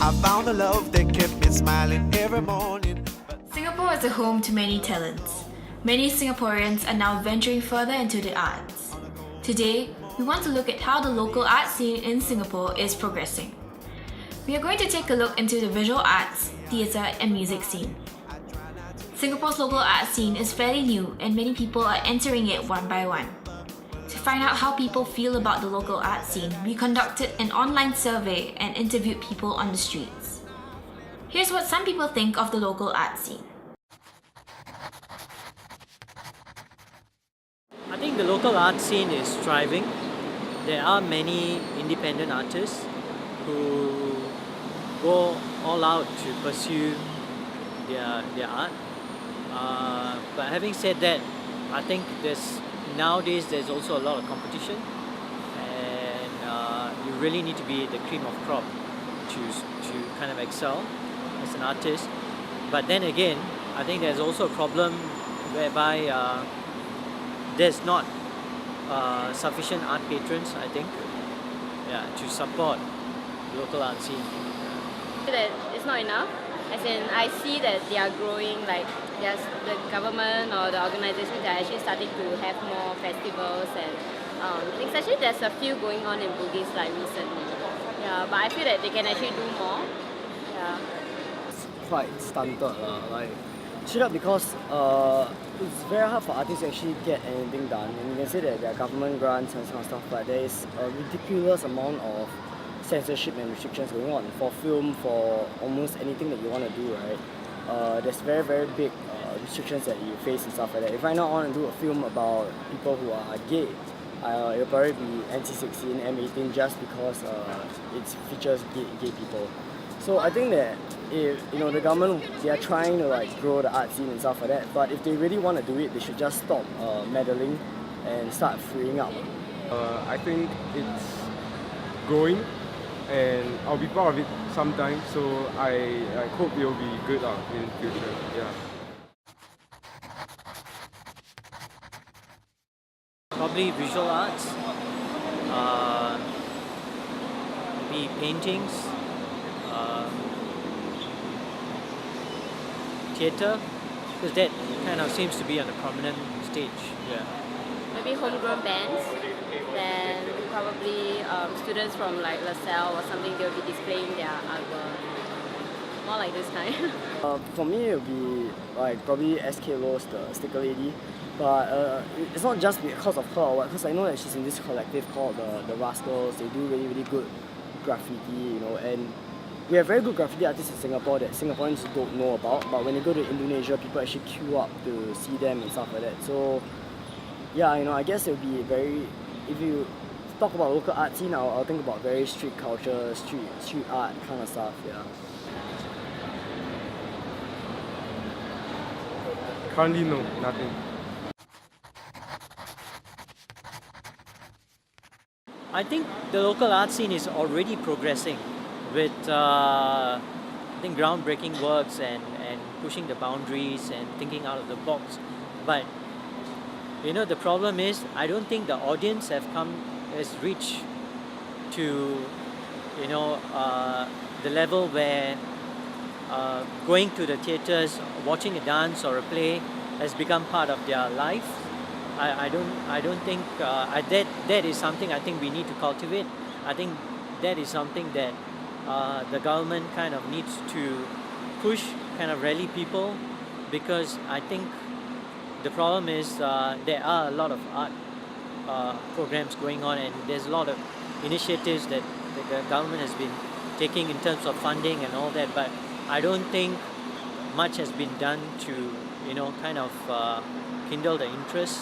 I found a love that kept me smiling every morning. Singapore is a home to many talents. Many Singaporeans are now venturing further into the arts. Today, we want to look at how the local art scene in Singapore is progressing. We are going to take a look into the visual arts, theatre and music scene. Singapore's local art scene is fairly new and many people are entering it one by one. To find out how people feel about the local art scene, we conducted an online survey and interviewed people on the streets. Here's what some people think of the local art scene. I think the local art scene is thriving. There are many independent artists who go all out to pursue their art. But having said that, I think nowadays there's also a lot of competition, and you really need to be the cream of crop to kind of excel as an artist. But then again, I think there's also a problem whereby there's not sufficient art patrons, I think, to support the local art scene. That it's not enough. As in, I see that they are growing, like the government or the organizations are actually starting to have more festivals and things. Actually, there's a few going on in Bugis like recently. Yeah, but I feel that they can actually do more. Yeah. It's quite stunted, like straight up because it's very hard for artists to actually get anything done. And you can say that there are government grants and kind of stuff, but there is a ridiculous amount of censorship and restrictions going on for film, for almost anything that you want to do, right? There's very, very big restrictions that you face and stuff like that. If I now want to do a film about people who are gay, it'll probably be NC-16, M18 just because it features gay people. So I think that if the government, they are trying to like grow the art scene and stuff like that, but if they really want to do it, they should just stop meddling and start freeing up. I think it's growing, and I'll be part of it sometime, so I hope it will be good in the future. Yeah. Probably visual arts, maybe paintings, theatre, because that kind of seems to be on a prominent stage. Yeah. Maybe homegrown bands, then probably students from like LaSalle or something, they'll be displaying their artwork. More like this kind. For me, it would be like probably SK Lowe's, the sticker lady. But it's not just because of her or what, because I know that she's in this collective called the Rascals. They do really, really good graffiti, and we have very good graffiti artists in Singapore that Singaporeans don't know about. But when they go to Indonesia, people actually queue up to see them and stuff like that. So yeah, I guess it would be very, if you talk about local art scene, I'll think about very street culture, street art kind of stuff, yeah. Currently, no, nothing. I think the local art scene is already progressing with I think groundbreaking works and pushing the boundaries and thinking out of the box. But the problem is, I don't think the audience has reached to the level where going to the theatres, watching a dance or a play has become part of their life. I don't think that is something I think we need to cultivate. I think that is something that the government kind of needs to push, kind of rally people, because I think the problem is there are a lot of art programs going on, and there's a lot of initiatives that the government has been taking in terms of funding and all that, but I don't think much has been done to kind of kindle the interest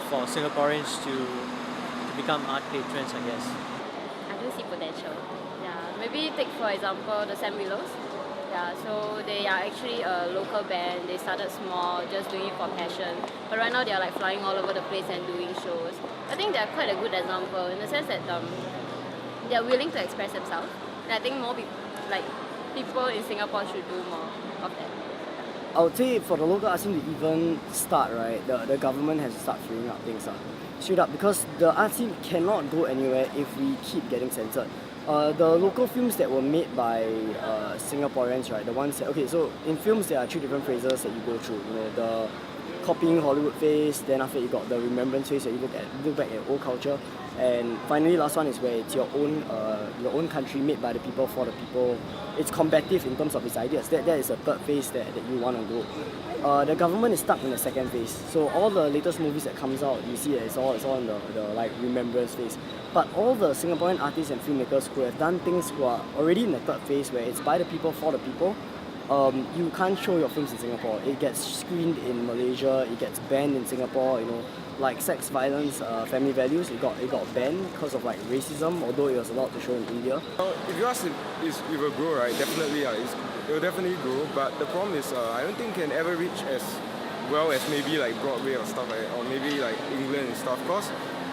for Singaporeans to become art patrons, I guess. I do see potential. Yeah, maybe take for example the Sam Willows. Yeah, so they are actually a local band. They started small, just doing it for passion. But right now they are like flying all over the place and doing shows. I think they are quite a good example in the sense that they are willing to express themselves. And I think more people in Singapore should do more of that. I would say for the local art scene to even start, right, the government has to start freeing up things straight up, because the art scene cannot go anywhere if we keep getting censored. The local films that were made by Singaporeans, right? The ones that, okay, so in films there are three different phases that you go through. You know, the copying Hollywood phase, then after you got the remembrance phase where you look back at old culture, and finally last one is where it's your own country made by the people for the people. It's combative in terms of its ideas. That is the third phase that you want to go. The government is stuck in the second phase. So all the latest movies that comes out, you see that it's all in the like remembrance phase. But all the Singaporean artists and filmmakers who have done things who are already in the third phase where it's by the people for the people, you can't show your films in Singapore. It gets screened in Malaysia, it gets banned in Singapore, you know, like sex, violence, family values, it got banned because of like racism, although it was allowed to show in India. If you ask if it will grow, right, definitely, it will definitely grow, but the problem is I don't think it can ever reach as well as maybe like Broadway or stuff like that, or maybe like England and stuff, because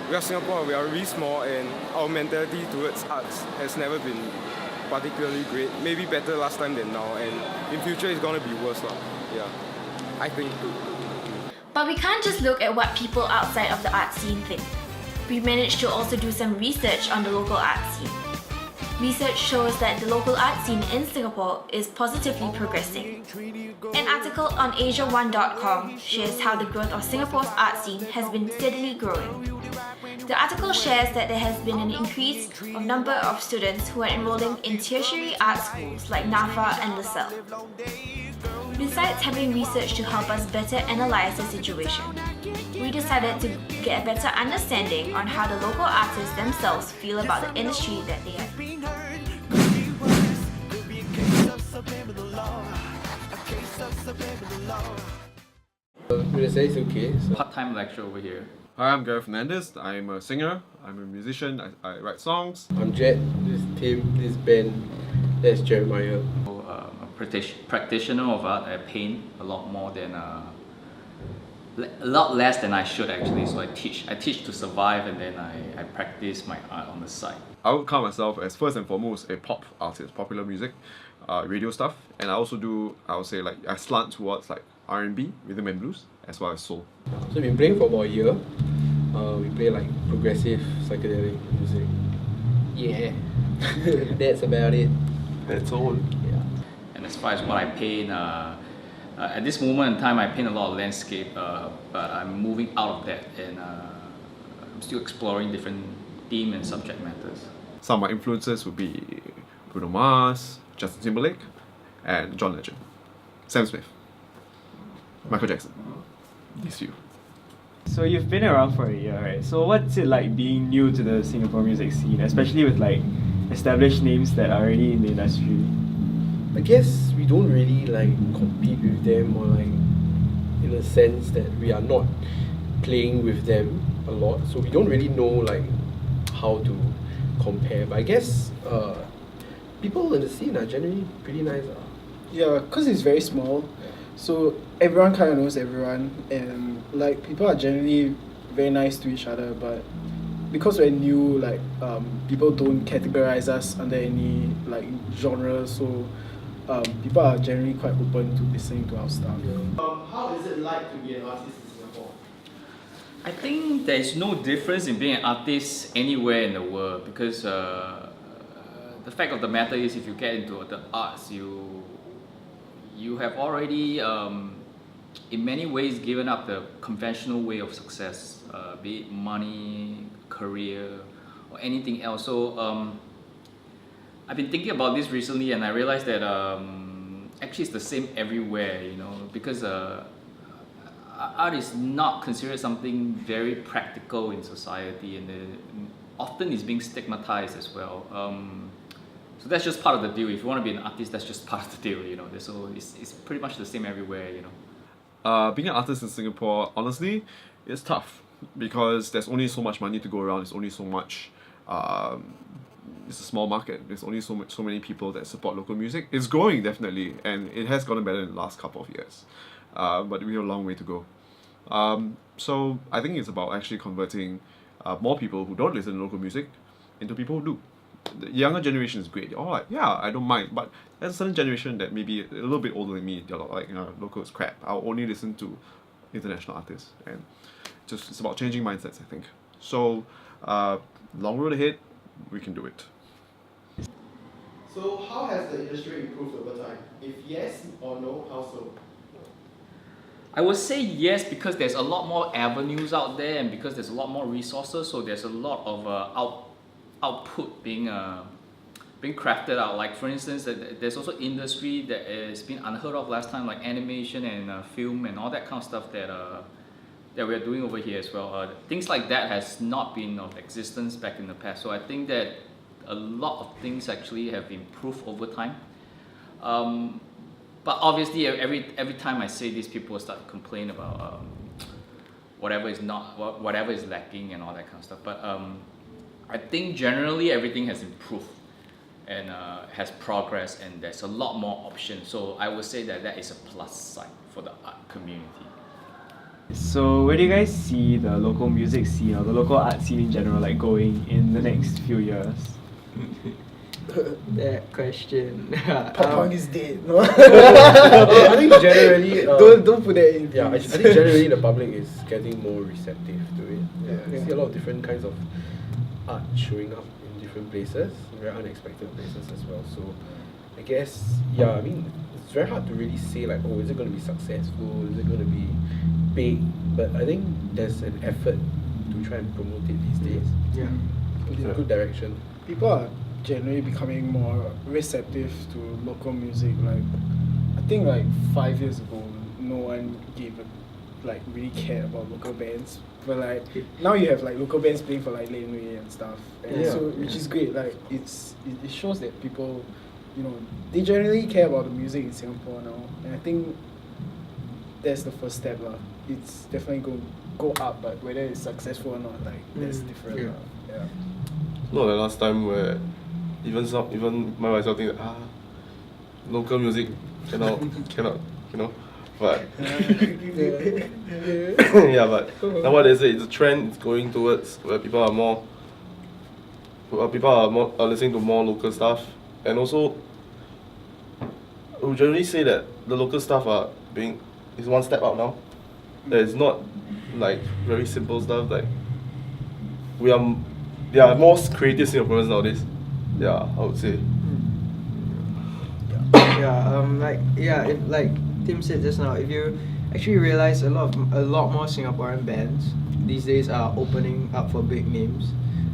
we are Singapore, we are really small, and our mentality towards arts has never been particularly great. Maybe better last time than now, and in future it's gonna be worse now. Yeah, I think. But we can't just look at what people outside of the art scene think. We managed to also do some research on the local art scene. Research shows that the local art scene in Singapore is positively progressing. An article on Asia1.com shares how the growth of Singapore's art scene has been steadily growing. The article shares that there has been an increase of number of students who are enrolling in tertiary art schools like NAFA and LaSalle. Besides having research to help us better analyze the situation, we decided to get a better understanding on how the local artists themselves feel about the industry that they are in. With a Sally Suitcase. Part-time lecturer over here. Hi, I'm Gareth Fernandez. I'm a singer, I'm a musician, I write songs. I'm Jet, this is Tim, this is Ben, that's Jeremiah. A practitioner of art. I paint a lot more than a lot less than I should actually. So I teach to survive, and then I practice my art on the side. I would count myself as first and foremost a pop artist, popular music, radio stuff, and I also do, I would say, like I slant towards like R&B, rhythm and blues, as well as soul. So we've been playing for about a year. We play like progressive psychedelic music. Yeah, that's about it. That's all. Yeah. And as far as what I paint, at this moment in time, I paint a lot of landscape, but I'm moving out of that, and I'm still exploring different theme and subject matters. Some of my influences would be Bruno Mars, Justin Timberlake, and John Legend, Sam Smith, Michael Jackson. These few. So you've been around for a year, right? So what's it like being new to the Singapore music scene, especially with like established names that are already in the industry? I guess we don't really like compete with them, or like in a sense that we are not playing with them a lot, so we don't really know like how to compare. But I guess people in the scene are generally pretty nice. Yeah, because it's very small, so everyone kind of knows everyone, and like people are generally very nice to each other. But because we're new, like people don't categorize us under any like genre, so people are generally quite open to listening to our stuff. How is it like to be an artist in Singapore? I think there is no difference in being an artist anywhere in the world, because the fact of the matter is, if you get into the arts, you have already in many ways given up the conventional way of success, be it money, career, or anything else. So I've been thinking about this recently, and I realized that actually it's the same everywhere, you know, because art is not considered something very practical in society, and often is being stigmatized as well. So that's just part of the deal. If you want to be an artist, that's just part of the deal, you know. So it's pretty much the same everywhere, you know. Being an artist in Singapore, honestly, it's tough because there's only so much money to go around. There's only so much. It's a small market. There's only so many people that support local music. It's growing definitely, and it has gotten better in the last couple of years. But we have a long way to go. So I think it's about actually converting more people who don't listen to local music into people who do. The younger generation is great. They're all like, yeah, I don't mind. But there's a certain generation that maybe a little bit older than me. They're like, you know, local is crap. I'll only listen to international artists. And just it's about changing mindsets, I think. So long road ahead, we can do it. So how has the industry improved over time? If yes or no, how so? I would say yes, because there's a lot more avenues out there, and because there's a lot more resources, so there's a lot of output being crafted out. Like for instance, there's also industry that has been unheard of last time, like animation and film and all that kind of stuff that we're doing over here as well. Things like that has not been of existence back in the past. So I think that a lot of things actually have improved over time. But obviously, every time I say this, people start to complain about whatever is lacking and all that kind of stuff. But I think generally everything has improved and has progressed, and there's a lot more options. So I would say that is a plus side for the art community. So where do you guys see the local music scene or the local art scene in general like going in the next few years? That question. Pop is dead. No? I think generally don't put that in. Yeah, I think generally the public is getting more receptive to it. Yeah, I see a lot of different kinds of art showing up in different places, very unexpected places as well. So I guess I mean it's very hard to really say like, oh, is it going to be successful? Is it going to be big? But I think there's an effort to try and promote it these days. Yeah, in a good direction. People are generally becoming more receptive to local music. Like I think like 5 years ago, no one really cared about local bands. But like now you have like local bands playing for like Laneway and stuff, and which is great. Like it shows that people, they generally care about the music in Singapore now, and I think that's the first step lah. It's definitely going to go up, but whether it's successful or not, like that's different. Yeah. Not like last time where even my myself think that local music cannot but but nowadays it's a trend. It's going towards where people are listening to more local stuff, and also we generally say that the local stuff is one step up now. That it's not like very simple stuff. Like there are more creative Singaporeans nowadays. Yeah, I would say. Like Tim said just now, if you actually realize a lot more Singaporean bands these days are opening up for big names,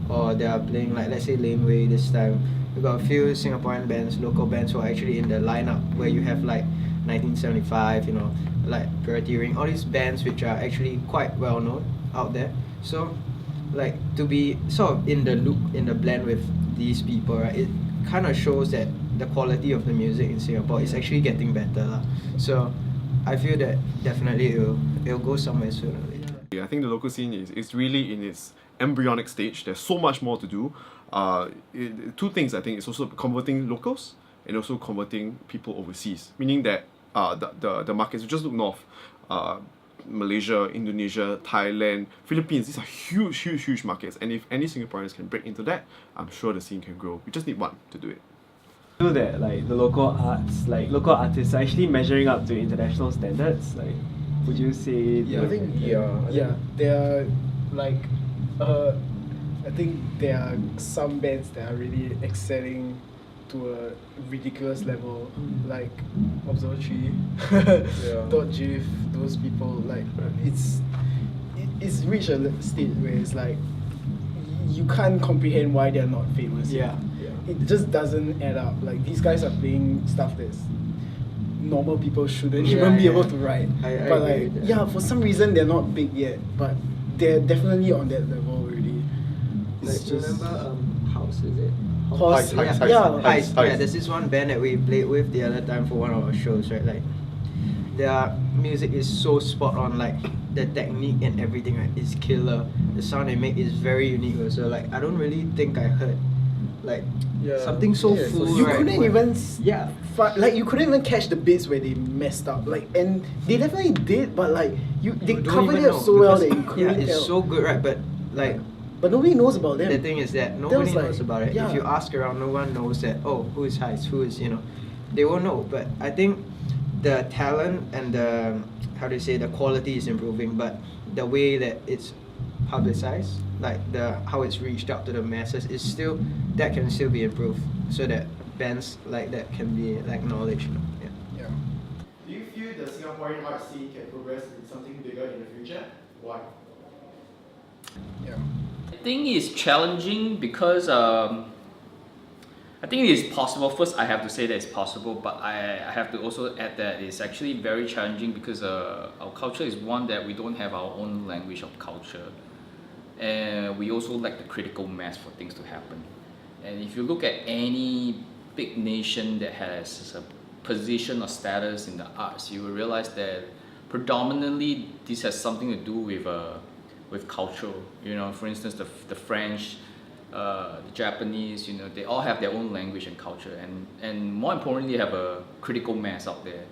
or they are playing like, let's say, Laneway this time. We've got a few Singaporean bands, local bands who are actually in the lineup, where you have like 1975, like Purity Ring, all these bands which are actually quite well known out there. So like to be sort of in the loop, in the blend with these people, right, it kind of shows that the quality of the music in Singapore is actually getting better lah. So I feel that definitely it'll go somewhere sooner or later. I think the local scene is really in its embryonic stage. There's so much more to do. Two things, I think. It's also converting locals and also converting people overseas, meaning that the markets, just look north, Malaysia, Indonesia, Thailand, Philippines, these are huge markets, and if any Singaporeans can break into that, I'm sure the scene can grow. We just need one to do it. I feel that like the local artists are actually measuring up to international standards. Like, would you say? I think they are like I think there are some bands that are really excelling to a ridiculous level, like Observatory, .gif, those people. Like it's reached a state where it's like you can't comprehend why they're not famous. It just doesn't add up. Like these guys are playing stuff that's normal people shouldn't even be able to write. But like for some reason they're not big yet, but they're definitely on that level already. Like, do you remember House, is it? Heist. Yeah, there's this one band that we played with the other time for one of our shows, right? Like their music is so spot on, like the technique and everything, right, is killer. The sound they make is very unique also. Like I don't really think I heard like something so full. You right, couldn't even like you couldn't even catch the bits where they messed up. Like, and they definitely did, but like they covered it up so well that you couldn't it's tell. so good, right? But like but nobody knows about them. the thing is that nobody like, knows about it. If you ask around, no one knows that, oh, who is Heist, who is, they won't know. But I think the talent and the, the quality is improving, but the way that it's publicized, like how it's reached out to the masses, is still, that can still be improved, so that bands like that can be like acknowledged. Yeah. Yeah. Do you feel the Singaporean art scene can progress into something bigger in the future? Why? Yeah. I think it's challenging because I think it is possible. First, I have to say that it's possible, but I have to also add that it's actually very challenging because our culture is one that we don't have our own language of culture, and we also lack the critical mass for things to happen. And if you look at any big nation that has a position or status in the arts, you will realize that predominantly this has something to do with culture. You know, for instance, the French, the Japanese, you know, they all have their own language and culture, and more importantly, have a critical mass out there.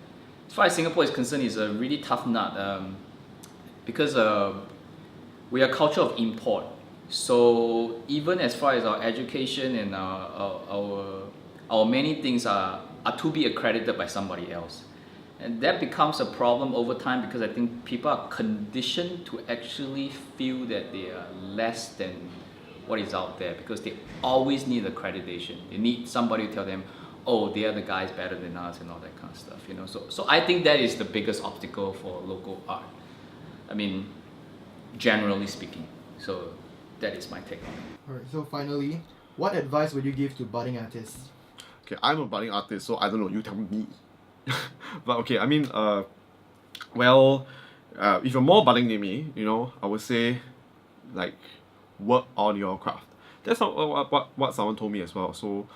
As far as Singapore is concerned, it's a really tough nut because we are a culture of import. So even as far as our education and our many things are to be accredited by somebody else. And that becomes a problem over time because I think people are conditioned to actually feel that they are less than what is out there because they always need accreditation. They need somebody to tell them, oh, they are the guys better than us and all that kind of stuff, you know. So I think that is the biggest obstacle for local art. I mean, generally speaking. So that is my take on it. Alright, so finally, what advice would you give to budding artists? Okay, I'm a budding artist, so I don't know, you tell me. But okay, I mean, if you're more budding than me, you know, I would say, like, work on your craft. That's not what someone told me as well. So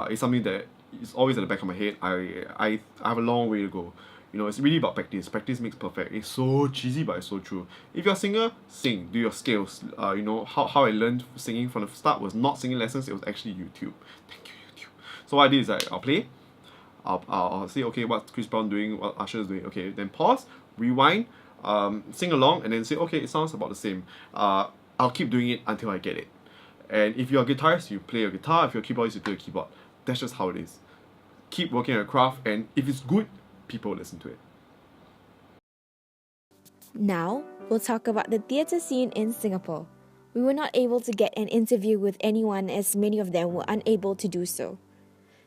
it's something that is always at the back of my head. I have a long way to go. You know, it's really about practice. Practice makes perfect. It's so cheesy, but it's so true. If you're a singer, sing. Do your scales. You know, how I learned singing from the start was not singing lessons. It was actually YouTube. Thank you, YouTube. So what I did is I'll play. I'll say, okay, what's Chris Brown doing? What Usher is doing? Okay, then pause, rewind, sing along, and then say, okay, it sounds about the same. I'll keep doing it until I get it. And if you're a guitarist, you play your guitar. If you're a keyboardist, you play your keyboard. That's just how it is. Keep working on your craft, and if it's good, people listen to it. Now, we'll talk about the theatre scene in Singapore. We were not able to get an interview with anyone as many of them were unable to do so.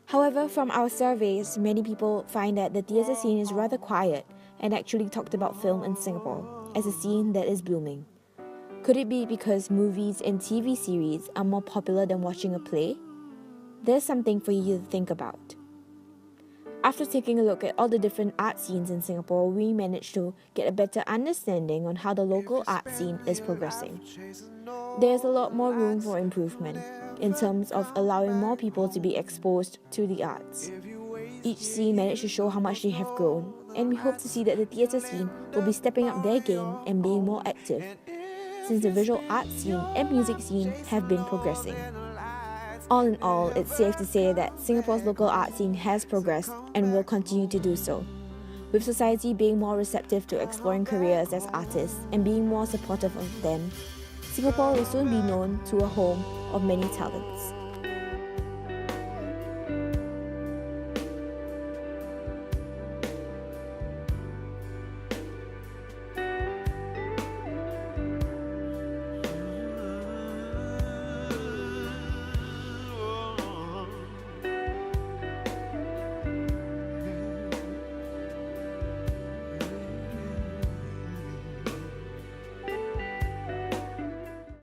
However, from our surveys, many people find that the theatre scene is rather quiet and actually talked about film in Singapore as a scene that is blooming. Could it be because movies and TV series are more popular than watching a play? There's something for you to think about. After taking a look at all the different art scenes in Singapore, we managed to get a better understanding on how the local art scene is progressing. There's a lot more room for improvement in terms of allowing more people to be exposed to the arts. Each scene managed to show how much they have grown, and we hope to see that the theatre scene will be stepping up their game and being more active, since the visual art scene and music scene have been progressing. All in all, it's safe to say that Singapore's local art scene has progressed and will continue to do so. With society being more receptive to exploring careers as artists and being more supportive of them, Singapore will soon be known to a home of many talents.